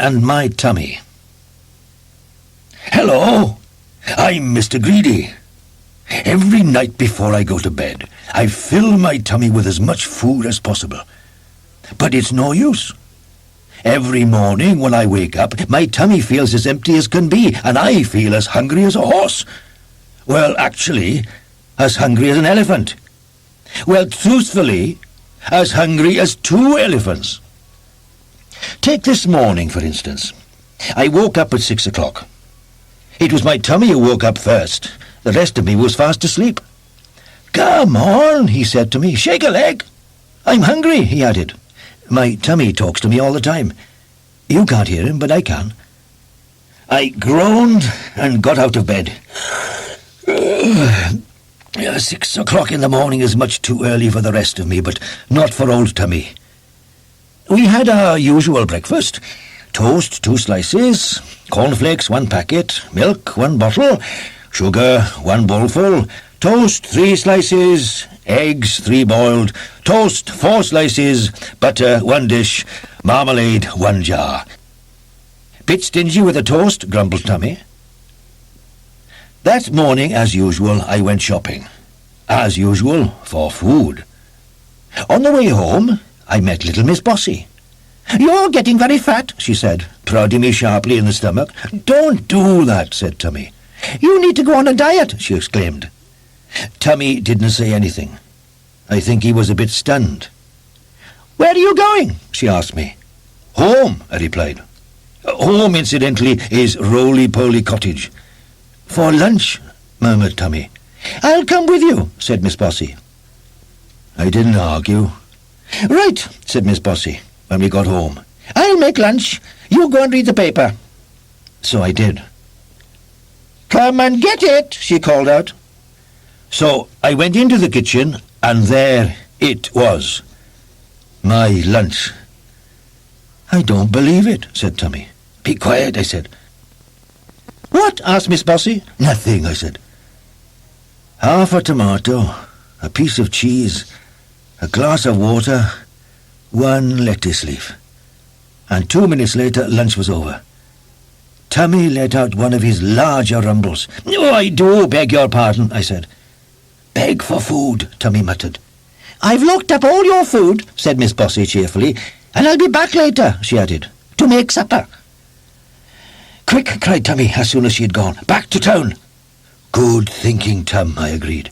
and my tummy. Hello, I'm Mr. Greedy. Every night before I go to bed, I fill my tummy with as much food as possible. But it's no use. Every morning when I wake up, my tummy feels as empty as can be, and I feel as hungry as a horse. Well, actually, as hungry as an elephant. Well, truthfully, as hungry as 2 elephants. Take this morning, for instance. I woke up at 6 o'clock. It was my tummy who woke up first. The rest of me was fast asleep. "Come on," he said to me. "Shake a leg." "I'm hungry," he added. My tummy talks to me all the time. You can't hear him, but I can. I groaned and got out of bed. 6 o'clock in the morning is much too early for the rest of me, but not for old tummy. We had our usual breakfast. Toast, 2 slices, cornflakes, 1 packet, milk, 1 bottle, sugar, 1 bowlful, toast, 3 slices, eggs, 3 boiled, toast, 4 slices, butter, 1 dish, marmalade, 1 jar. Bit stingy with the toast, grumbled Tummy. That morning, as usual, I went shopping. As usual, for food. On the way home, I met little Miss Bossy. "You're getting very fat," she said, prodding me sharply in the stomach. "Don't do that," said Tummy. "You need to go on a diet," she exclaimed. Tummy didn't say anything. I think he was a bit stunned. "Where are you going?" she asked me. "Home," I replied. "Home, incidentally, is Roly-Poly Cottage." "For lunch," murmured Tummy. "I'll come with you," said Miss Bossy. I didn't argue. "Right," said Miss Bossy, when we got home. "I'll make lunch. You go and read the paper." So I did. "Come and get it," she called out. So I went into the kitchen, and there it was. My lunch. "I don't believe it," said Tummy. "Be quiet," I said. "What?" asked Miss Bossy. "Nothing," I said. Half a tomato, a piece of cheese, a glass of water, 1 lettuce leaf. And 2 minutes later, lunch was over. Tummy let out one of his larger rumbles. "Oh, I do beg your pardon," I said. "Beg for food," Tummy muttered. "I've looked up all your food," said Miss Bossy cheerfully, "and I'll be back later," she added, "to make supper." "Quick," cried Tummy as soon as she had gone. "Back to town." "Good thinking, Tum," I agreed.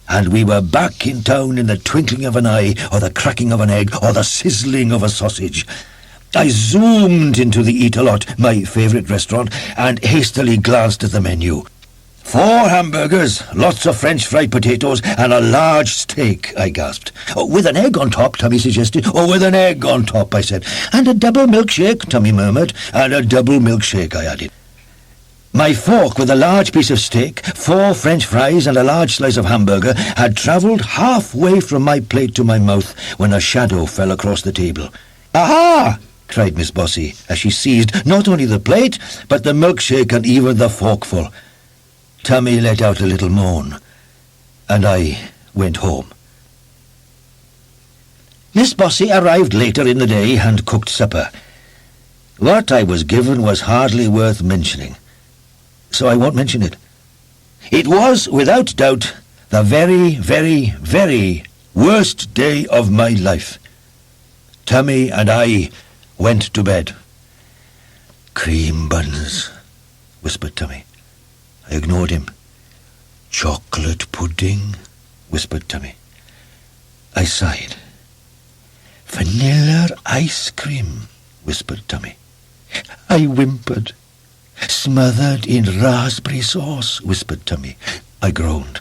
And we were back in town in the twinkling of an eye, or the cracking of an egg, or the sizzling of a sausage. I zoomed into the Eat-A-Lot, my favourite restaurant, and hastily glanced at the menu. 4 hamburgers, lots of French fried potatoes, and a large steak, I gasped. "Oh, with an egg on top," Tummy suggested. "Oh, with an egg on top," I said. "And a double milkshake," Tummy murmured. "And a double milkshake," I added. My fork with a large piece of steak, 4 French fries, and a large slice of hamburger had travelled halfway from my plate to my mouth when a shadow fell across the table. "Aha!" cried Miss Bossy, as she seized not only the plate, but the milkshake and even the forkful. Tummy let out a little moan, and I went home. Miss Bossy arrived later in the day and cooked supper. What I was given was hardly worth mentioning, so I won't mention it. It was, without doubt, the very, very, very worst day of my life. Tummy and I went to bed. "Cream buns," whispered Tummy. I ignored him. "Chocolate pudding," whispered Tummy. I sighed. "Vanilla ice cream," whispered Tummy. I whimpered. "Smothered in raspberry sauce," whispered Tummy. I groaned.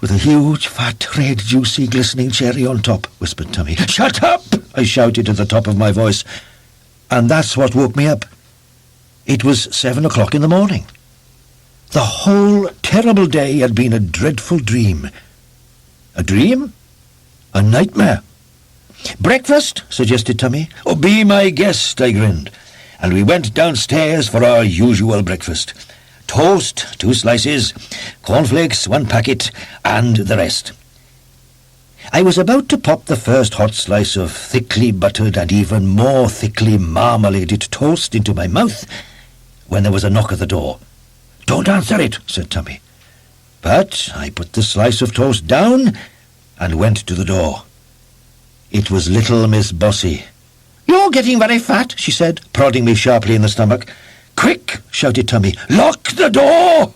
"With a huge, fat, red, juicy, glistening cherry on top," whispered Tummy. "Shut up!" I shouted at the top of my voice. And that's what woke me up. It was 7 o'clock in the morning. The whole terrible day had been a dreadful dream. A dream? A nightmare. "Breakfast?" suggested Tummy. "Oh, be my guest," I grinned. And we went downstairs for our usual breakfast. Toast, 2 slices, cornflakes, 1 packet, and the rest. I was about to pop the first hot slice of thickly buttered and even more thickly marmaladed toast into my mouth when there was a knock at the door. "Don't answer it," said Tummy. But I put the slice of toast down and went to the door. It was little Miss Bossy. "You're getting very fat," she said, prodding me sharply in the stomach. "Quick!" shouted Tummy. "Lock the door!"